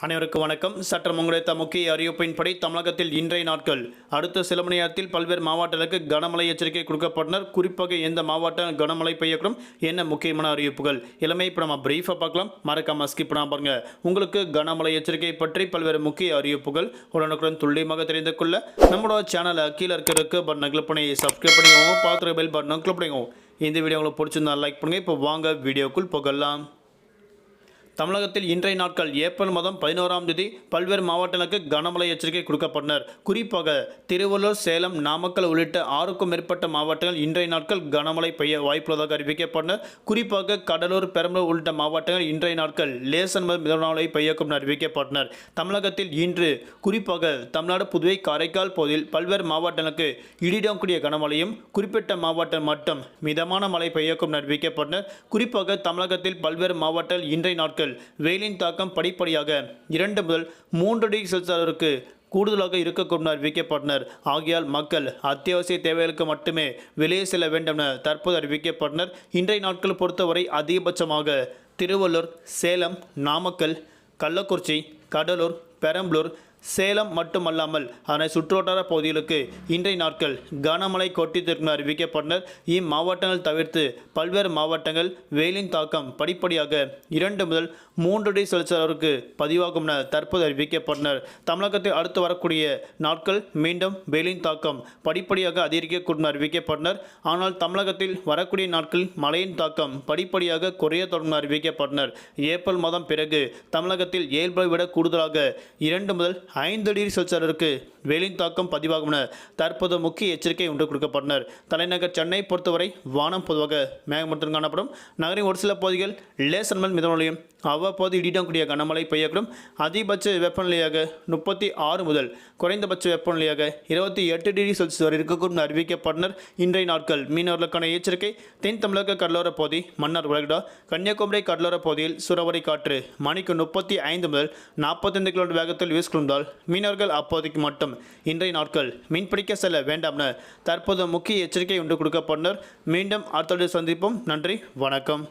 அனைவருக்கும் வணக்கம். சற்றம் கிடைத்த முக்கிய அறிவிப்பின்படி தமிழகத்தில் இன்றைய நாட்கள் அடுத்த சில மணி நேரத்தில் பல்வேறு மாவட்டங்களுக்கு கனமழை எச்சரிக்கை கொடுக்கப்பட்டனர். குறிப்பாக எந்த மாவட்டம் கனமழை பெய்யக்கூடும், என்ன முக்கியமான அறிவிப்புகள் எல்லாமே இப்போ நம்ம பிரீஃபாக பார்க்கலாம். மறக்காம ஸ்கிப் பண்ணாம பாருங்க. உங்களுக்கு கனமழை எச்சரிக்கை பற்றி பல்வேறு முக்கிய அறிவிப்புகள் உடனுக்குடன் துல்லியமாக தெரிந்து கொள்ள நம்மளோட சேனலை கீழே இருக்கிறதுக்கு பட்டனை கிளிக் பண்ணி சப்ஸ்கிரைப் பண்ணிக்கோங்க. பார்த்துருக்க பெல் பட்டனை கிளிக் பண்ணிக்கோங்க. இந்த வீடியோ உங்களுக்கு பிடிச்சிருந்தா லைக் பண்ணுங்க. இப்போ வாங்க வீடியோக்குள் போகலாம். தமிழகத்தில் இன்றைய நாட்கள் ஏப்ரல் மாதம் 11ஆம் தேதி பல்வேறு மாவட்டங்களுக்கு கனமழை எச்சரிக்கை கொடுக்கப்பட்டனர். குறிப்பாக திருவள்ளூர், சேலம், நாமக்கல் உள்ளிட்ட 6க்கும் மேற்பட்ட மாவட்டங்கள் இன்றைய நாட்கள் கனமழை பெய்ய வாய்ப்புள்ளதாக அறிவிக்கப்பட்டனர். குறிப்பாக கடலூர், பெரம்பலூர் உள்ளிட்ட மாவட்டங்கள் இன்றைய நாட்கள் லேசான முதல் மிதமான மழை பெய்யக்கும் அறிவிக்கப்பட்டனர். தமிழகத்தில் இன்று குறிப்பாக தமிழ்நாடு, புதுவை, காரைக்கால் பகுதியில் பல்வேறு மாவட்டங்களுக்கு இடியுடன் கனமழையும், குறிப்பிட்ட மாவட்டம் மட்டும் மிதமான மழை பெய்யக்கும் அறிவிக்கப்பட்டனர். குறிப்பாக தமிழகத்தில் பல்வேறு மாவட்டங்கள் இன்றைய நாட்கள் வெயிலின் தாக்கம் படிப்படியாக 2 முதல் 3 டிகிரி செல்சியஸ் அளவிற்கு கூடுதலாக இருக்கக்கூடும் அறிவிக்கப்பட்டனர். ஆகையால் மக்கள் அத்தியாவசிய தேவைகளுக்கு மட்டுமே வெளியே செல்ல வேண்டும் என தற்போது அறிவிக்கப்பட்டனர். இன்றைய நாட்கள் பொறுத்தவரை அதிகபட்சமாக திருவள்ளூர், சேலம், நாமக்கல், கள்ளக்குறிச்சி, கடலூர், பெரம்பலூர், சேலம் மட்டுமல்லாமல் அதனை சுற்றுவட்டார பகுதிகளுக்கு இன்றைய நாட்கள் கனமழை கொட்டித்திருக்கும் அறிவிக்கப்பட்டனர். இம்மாவட்டங்கள் தவிர்த்து பல்வேறு மாவட்டங்கள் வெயிலின் தாக்கம் படிப்படியாக 2 முதல் 3 டிகிரி செல்சியஸ் அளவிற்கு பதிவாகும் என தற்போது அறிவிக்கப்பட்டனர். தமிழகத்தில் அடுத்து வரக்கூடிய நாட்கள் மீண்டும் வெயிலின் தாக்கம் படிப்படியாக அதிகரிக்கக்கூடும் அறிவிக்கப்பட்டனர். ஆனால் தமிழகத்தில் வரக்கூடிய நாட்கள் மழையின் தாக்கம் படிப்படியாக குறைய தொடங்கும் அறிவிக்கப்பட்டனர். ஏப்ரல் மாதம் பிறகு தமிழகத்தில் இயல்பை விட கூடுதலாக 2 முதல் 5 டிகிரி செல்சியஸ் அளவிற்கு வெயிலின் தாக்கம் பதிவாகும் என தற்போது முக்கிய எச்சரிக்கை ஒன்று கொடுக்கப்பட்டனர். தலைநகர் சென்னை பொறுத்தவரை வானம் பொதுவாக மேகமூட்டத்துடன் காணப்படும். நகரின் ஒரு சில பகுதிகள் லேசான முதல் மிதமான மழையும், அவ்வப்போது இடியுடன் கனமழை பெய்யக்கூடும். அதிகபட்ச வெப்பநிலையாக 36 முதல் குறைந்தபட்ச வெப்பநிலையாக 28 டிகிரி செல்சியஸ் வரை இருக்கக்கூடும் அறிவிக்கப்பட்டனர். இன்றைய நாட்கள் மீனவர்களுக்கான எச்சரிக்கை. தென் தமிழக கடலோர பகுதி, மன்னார் வளைகுடா, கன்னியாகுமரி கடலோர பகுதியில் சூறாவளி காற்று மணிக்கு 35 முதல் 45 கிலோமீட்டர் வேகத்தில் வீசிக்கொண்டால் மீனவர்கள் அப்போதைக்கு மட்டும் இன்றைய நாட்கள் மீன்பிடிக்க செல்ல வேண்டாம் என தற்போது முக்கிய எச்சரிக்கை ஒன்று கொடுக்கப்பட்டனர். மீண்டும் அடுத்த சந்திப்போம். நன்றி, வணக்கம்.